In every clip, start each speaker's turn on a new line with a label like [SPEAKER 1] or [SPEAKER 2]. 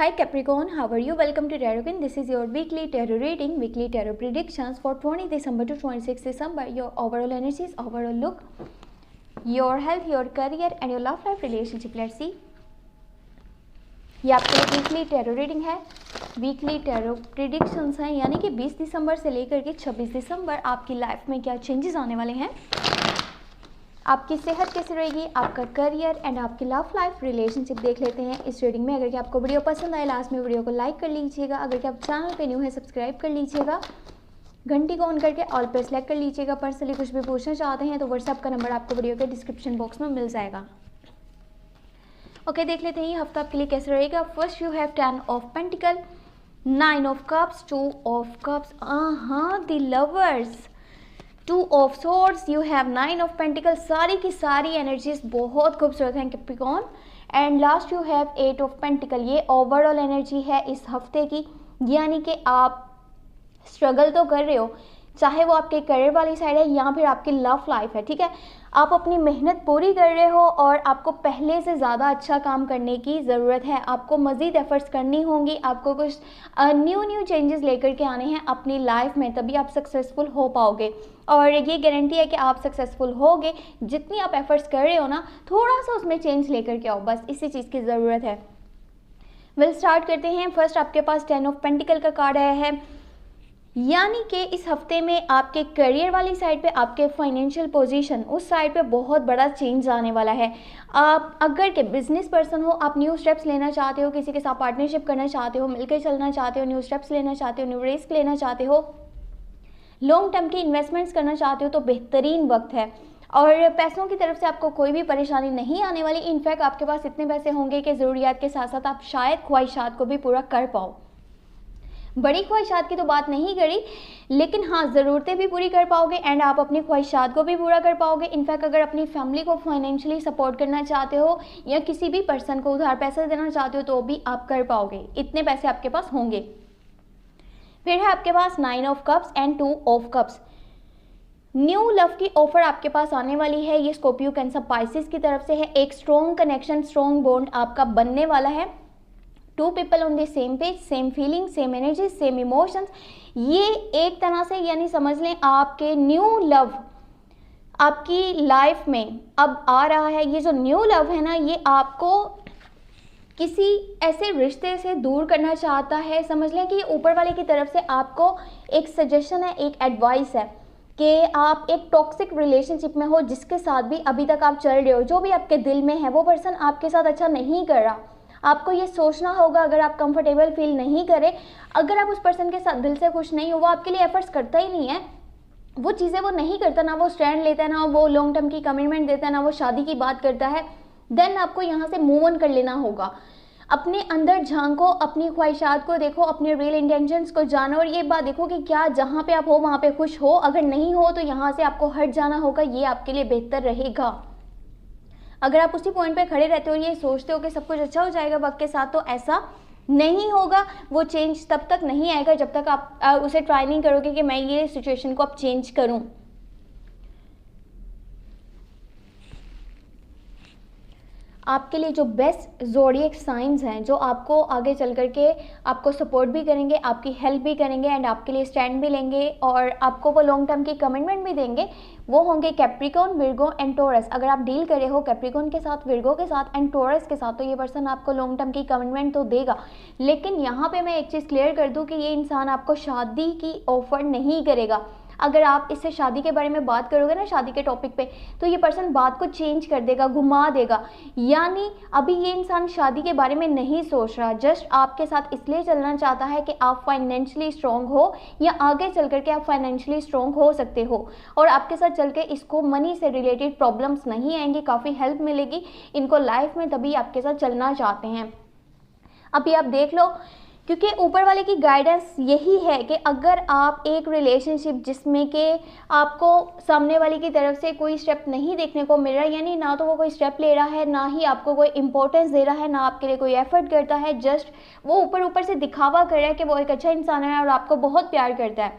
[SPEAKER 1] Hi Capricorn, how are you? Welcome to Tarot. This is your weekly tarot reading, weekly tarot predictions for 20 December to 26 December. Your overall energies, overall look, your health, your career and your love life relationship. Let's see. ये आपके लिए weekly tarot reading है, weekly tarot predictions हैं, यानी कि 20 दिसंबर से लेकर के 26 दिसंबर आपकी लाइफ में क्या चेंजेस आने वाले हैं, आपकी सेहत कैसी रहेगी, आपका करियर एंड आपकी लव लाइफ रिलेशनशिप देख लेते हैं इस रीडिंग में। अगर कि आपको वीडियो पसंद आए लास्ट में वीडियो को लाइक कर लीजिएगा। अगर कि आप चैनल पे न्यू है सब्सक्राइब कर लीजिएगा, घंटी को ऑन करके ऑल पे सेलेक्ट कर लीजिएगा। पर्सनली कुछ भी पूछना चाहते हैं तो व्हाट्सएप का नंबर आपको वीडियो के डिस्क्रिप्शन बॉक्स में मिल जाएगा। ओके, देख लेते हैं ये हफ्ता आपके लिए कैसे रहेगा। First you have 10 of pentacle, 9 of cups, 2 of cups, the lovers, 2 of swords, you have 9 of pentacle. सारी की सारी एनर्जीज बहुत खूबसूरत हैं Capricorn. And last you have 8 of pentacle. ये ओवरऑल एनर्जी है इस हफ्ते की, यानी कि आप स्ट्रगल तो कर रहे हो, चाहे वो आपके करियर वाली साइड है या फिर आपकी लव लाइफ है, ठीक है। आप अपनी मेहनत पूरी कर रहे हो और आपको पहले से ज़्यादा अच्छा काम करने की ज़रूरत है। आपको मज़ीद एफर्ट्स करनी होंगी, आपको कुछ न्यू चेंजेस लेकर के आने हैं अपनी लाइफ में, तभी आप सक्सेसफुल हो पाओगे। और ये गारंटी है कि आप सक्सेसफुल होगे। जितनी आप एफर्ट्स कर रहे हो ना, थोड़ा सा उसमें चेंज लेकर के आओ, बस इसी चीज़ की ज़रूरत है। वेल, स्टार्ट करते हैं। फर्स्ट आपके पास 10 ऑफ पेंटिकल का कार्ड आया है, यानी कि इस हफ्ते में आपके करियर वाली साइड पे, आपके फाइनेंशियल पोजीशन उस साइड पे बहुत बड़ा चेंज आने वाला है। आप अगर के बिजनेस पर्सन हो, आप न्यू स्टेप्स लेना चाहते हो, किसी के साथ पार्टनरशिप करना चाहते हो, मिलकर चलना चाहते हो, न्यू स्टेप्स लेना चाहते हो, न्यू रिस्क लेना चाहते हो, लॉन्ग टर्म की इन्वेस्टमेंट्स करना चाहते हो, तो बेहतरीन वक्त है। और पैसों की तरफ से आपको कोई भी परेशानी नहीं आने वाली। इनफैक्ट आपके पास इतने पैसे होंगे कि ज़रूरियात के साथ साथ आप शायद ख्वाहिशात को भी पूरा कर पाओ। बड़ी ख्वाहिशात की तो बात नहीं करी, लेकिन हाँ, ज़रूरतें भी पूरी कर पाओगे एंड आप अपनी ख्वाहिशात को भी पूरा कर पाओगे। इनफैक्ट अगर अपनी फैमिली को फाइनेंशियली सपोर्ट करना चाहते हो या किसी भी पर्सन को उधार पैसा देना चाहते हो तो भी आप कर पाओगे, इतने पैसे आपके पास होंगे। फिर है आपके पास 9 of cups and 2 of cups. New love की ऑफर आपके पास आने वाली है। ये स्कॉर्पियो, कैंसर, पाइसेस की तरफ से है। एक स्ट्रॉन्ग कनेक्शन, स्ट्रॉन्ग बॉन्ड आपका बनने वाला है। 2 people on the same page, same feeling, same energy, same emotions. ये एक तरह से यानी समझ लें आपके न्यू लव आपकी लाइफ में अब आ रहा है। ये जो न्यू लव है ना, ये आपको किसी ऐसे रिश्ते से दूर करना चाहता है। समझ लें कि ऊपर वाले की तरफ से आपको एक सजेशन है, एक एडवाइस है कि आप एक टॉक्सिक रिलेशनशिप में हो, जिसके साथ भी अभी तक आप चल रहे हो, जो भी आपके दिल में है, वो पर्सन आपके साथ अच्छा नहीं कर रहा। आपको ये सोचना होगा, अगर आप कंफर्टेबल फील नहीं करें, अगर आप उस पर्सन के साथ दिल से खुश नहीं हो, वो आपके लिए एफर्ट्स करता ही नहीं है, वो चीज़ें वो नहीं करता, ना वो स्टैंड लेता है, ना वो लॉन्ग टर्म की कमिटमेंट देता है, ना वो शादी की बात करता है, देन आपको यहाँ से मूव ऑन कर लेना होगा। अपने अंदर झांको, अपनी ख्वाहिशात को देखो, अपने रियल इंटेंशंस को जानो और ये बात देखो कि क्या जहाँ पे आप हो वहाँ पे खुश हो। अगर नहीं हो तो यहाँ से आपको हट जाना होगा, ये आपके लिए बेहतर रहेगा। अगर आप उसी पॉइंट पे खड़े रहते हो और ये सोचते हो कि सब कुछ अच्छा हो जाएगा वक्त के साथ, तो ऐसा नहीं होगा। वो चेंज तब तक नहीं आएगा जब तक आप उसे ट्राई नहीं करोगे कि मैं ये सिचुएशन को अब चेंज करूं। आपके लिए जो बेस्ट ज़ोडिएक साइंस हैं, जो आपको आगे चल करके आपको सपोर्ट भी करेंगे, आपकी हेल्प भी करेंगे एंड आपके लिए स्टैंड भी लेंगे और आपको वो लॉन्ग टर्म की कमिटमेंट भी देंगे, वो होंगे कैप्रिकॉर्न, विर्गो एंड टॉरस। अगर आप डील कर रहे हो कैप्रिकॉर्न के साथ, विर्गो के साथ एंड टॉरस के साथ, तो ये पर्सन आपको लॉन्ग टर्म की कमिटमेंट तो देगा। लेकिन यहाँ पे मैं एक चीज़ क्लियर कर दूँ कि ये इंसान आपको शादी की ऑफर नहीं करेगा। अगर आप इससे शादी के बारे में बात करोगे ना, शादी के टॉपिक पे, तो ये पर्सन बात को चेंज कर देगा, घुमा देगा। यानी अभी ये इंसान शादी के बारे में नहीं सोच रहा, जस्ट आपके साथ इसलिए चलना चाहता है कि आप फाइनेंशियली स्ट्रॉन्ग हो या आगे चल करके आप फाइनेंशियली स्ट्रॉन्ग हो सकते हो और आपके साथ चल के इसको मनी से रिलेटेड प्रॉब्लम्स नहीं आएंगी, काफ़ी हेल्प मिलेगी इनको लाइफ में, तभी आपके साथ चलना चाहते हैं। अभी आप देख लो, क्योंकि ऊपर वाले की गाइडेंस यही है कि अगर आप एक रिलेशनशिप जिसमें कि आपको सामने वाले की तरफ से कोई स्टेप नहीं देखने को मिल रहा है, यानी ना तो वो कोई स्टेप ले रहा है, ना ही आपको कोई इंपॉर्टेंस दे रहा है, ना आपके लिए कोई एफर्ट करता है, जस्ट वो ऊपर ऊपर से दिखावा कर रहा है कि वो एक अच्छा इंसान है और आपको बहुत प्यार करता है,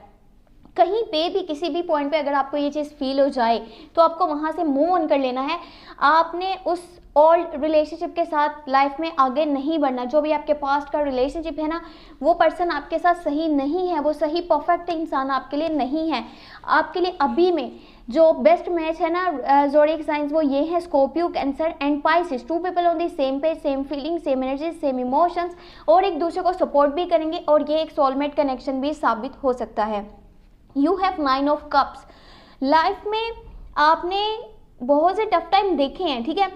[SPEAKER 1] कहीं पे भी किसी भी पॉइंट पे अगर आपको ये चीज़ फील हो जाए तो आपको वहाँ से मूव ऑन कर लेना है। आपने उस ओल्ड रिलेशनशिप के साथ लाइफ में आगे नहीं बढ़ना। जो भी आपके पास्ट का रिलेशनशिप है ना, वो पर्सन आपके साथ सही नहीं है, वो सही परफेक्ट इंसान आपके लिए नहीं है। आपके लिए अभी में जो बेस्ट मैच है ना ज़ोडिएक साइंस, वो ये है Scorpio, cancer and Pisces. Two people on the same page, same feeling, same energy, same emotions, और एक दूसरे को सपोर्ट भी करेंगे, और ये एक सोलमेट कनेक्शन भी साबित हो सकता है। You have 9 of cups. Life में आपने बहुत से टफ टाइम देखे हैं, ठीक है।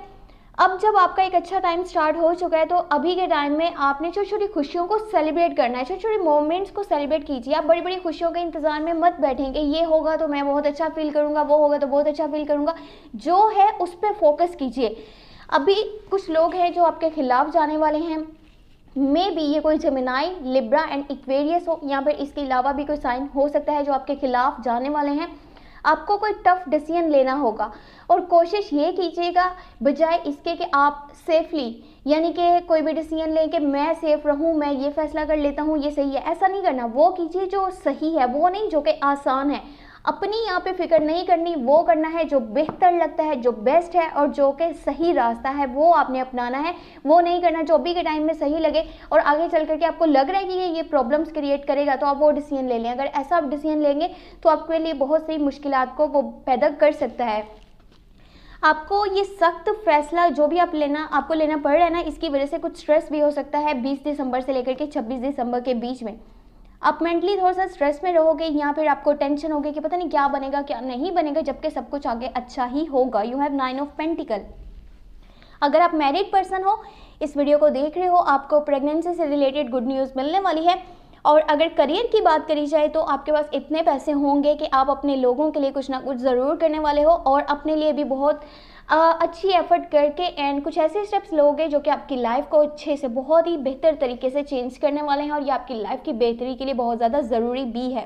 [SPEAKER 1] अब जब आपका एक अच्छा टाइम स्टार्ट हो चुका है, तो अभी के टाइम में आपने छोटी छोटी खुशियों को सेलिब्रेट करना है, छोटे छोटे मोमेंट्स को सेलिब्रेट कीजिए। आप बड़ी बड़ी खुशियों के इंतजार में मत बैठेंगे, ये होगा तो मैं बहुत अच्छा फील करूंगा, वो होगा तो बहुत अच्छा फील करूंगा। जो है उस पर फोकस कीजिए। अभी कुछ लोग हैं जो आपके खिलाफ जाने वाले हैं, मे बी ये कोई जेमिनाई, लिब्रा एंड इक्वेरियस हो, या फिर इसके अलावा भी कोई साइन हो सकता है जो आपके खिलाफ जाने वाले हैं। आपको कोई टफ डिसीजन लेना होगा, और कोशिश ये कीजिएगा बजाय इसके कि आप सेफली, यानी कि कोई भी डिसीजन लें कि मैं सेफ रहूं, मैं ये फैसला कर लेता हूं, ये सही है, ऐसा नहीं करना। वो कीजिए जो सही है, वो नहीं जो कि आसान है। अपनी यहाँ पे फिक्र नहीं करनी, वो करना है जो बेहतर लगता है, जो बेस्ट है, और जो कि सही रास्ता है वो आपने अपनाना है। वो नहीं करना जो अभी के टाइम में सही लगे और आगे चल करके आपको लग रहा है कि ये प्रॉब्लम्स क्रिएट करेगा, तो आप वो डिसीजन ले लें। अगर ऐसा आप डिसीजन लेंगे तो आपके लिए बहुत सी मुश्किलात को वो पैदा कर सकता है। आपको ये सख्त फैसला जो भी आपको लेना पड़ रहा है ना, इसकी वजह से कुछ स्ट्रेस भी हो सकता है 20 दिसंबर से लेकर के 26 दिसंबर के बीच में। आप मेंटली थोड़ा सा स्ट्रेस में रहोगे, या फिर आपको टेंशन होगी कि पता नहीं क्या बनेगा क्या नहीं बनेगा, जबकि सब कुछ आगे अच्छा ही होगा। You have 9 of pentacle. अगर आप मैरिड पर्सन हो, इस वीडियो को देख रहे हो, आपको प्रेगनेंसी से रिलेटेड गुड न्यूज़ मिलने वाली है। और अगर करियर की बात करी जाए तो आपके पास इतने पैसे होंगे कि आप अपने लोगों के लिए कुछ ना कुछ ज़रूर करने वाले हो, और अपने लिए भी बहुत अच्छी एफर्ट करके एंड कुछ ऐसे स्टेप्स लोगे जो कि आपकी लाइफ को अच्छे से बहुत ही बेहतर तरीके से चेंज करने वाले हैं, और ये आपकी लाइफ की बेहतरी के लिए बहुत ज़्यादा ज़रूरी भी है।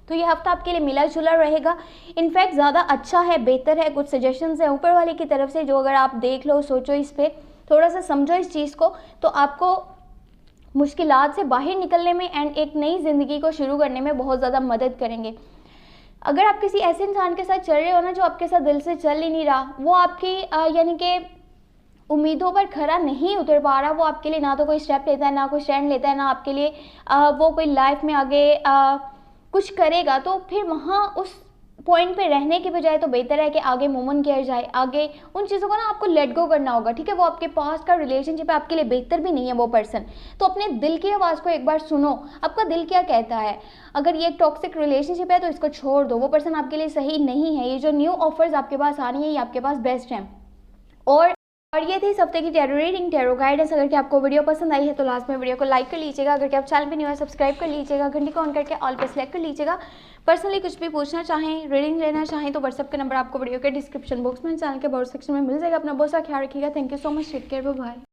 [SPEAKER 1] तो ये हफ्ता आपके लिए मिला जुला रहेगा, इनफैक्ट ज़्यादा अच्छा है, बेहतर है। कुछ सजेशंस है ऊपर वाले की तरफ से जो अगर आप देख लो, सोचो इस पर, थोड़ा सा समझो इस चीज़ को, तो आपको मुश्किलात से बाहर निकलने में एंड एक नई ज़िंदगी को शुरू करने में बहुत ज़्यादा मदद करेंगे। अगर आप किसी ऐसे इंसान के साथ चल रहे हो ना जो आपके साथ दिल से चल ही नहीं रहा, वो आपकी यानी कि उम्मीदों पर खरा नहीं उतर पा रहा, वो आपके लिए ना तो कोई स्टेप लेता है, ना कोई स्टैंड लेता है, ना आपके लिए वो कोई लाइफ में आगे कुछ करेगा, तो फिर वहाँ उस पॉइंट पे रहने के बजाय तो बेहतर है कि आगे मूव ऑन किया जाए। आगे उन चीज़ों को ना आपको लेट गो करना होगा, ठीक है। वो आपके पास का रिलेशनशिप है, आपके लिए बेहतर भी नहीं है वो पर्सन, तो अपने दिल की आवाज़ को एक बार सुनो, आपका दिल क्या कहता है। अगर ये एक टॉक्सिक रिलेशनशिप है तो इसको छोड़ दो, वो पर्सन आपके लिए सही नहीं है। ये जो न्यू ऑफर्स आपके पास आ रही है, ये आपके पास बेस्ट हैं। और ये थी इस हफ्ते की टैरो रीडिंग, टैरो गाइडेंस। अगर कि आपको वीडियो पसंद आई है तो लास्ट में वीडियो को लाइक कर लीजिएगा। अगर कि आप चैनल पे न्यू है, सब्सक्राइब कर लीजिएगा, घंटी को ऑन करके ऑल पे सेलेक्ट कर लीजिएगा। पर्सनली कुछ भी पूछना चाहें, रीडिंग लेना चाहें तो व्हाट्सएप का नंबर आपको वीडियो के डिस्क्रिप्शन बॉक्स में, चैनल के बहुत सेक्शन में मिल जाएगा। अपना बहुत सा ख्याल रखिएगा। Thank you so much, take care, bye bye.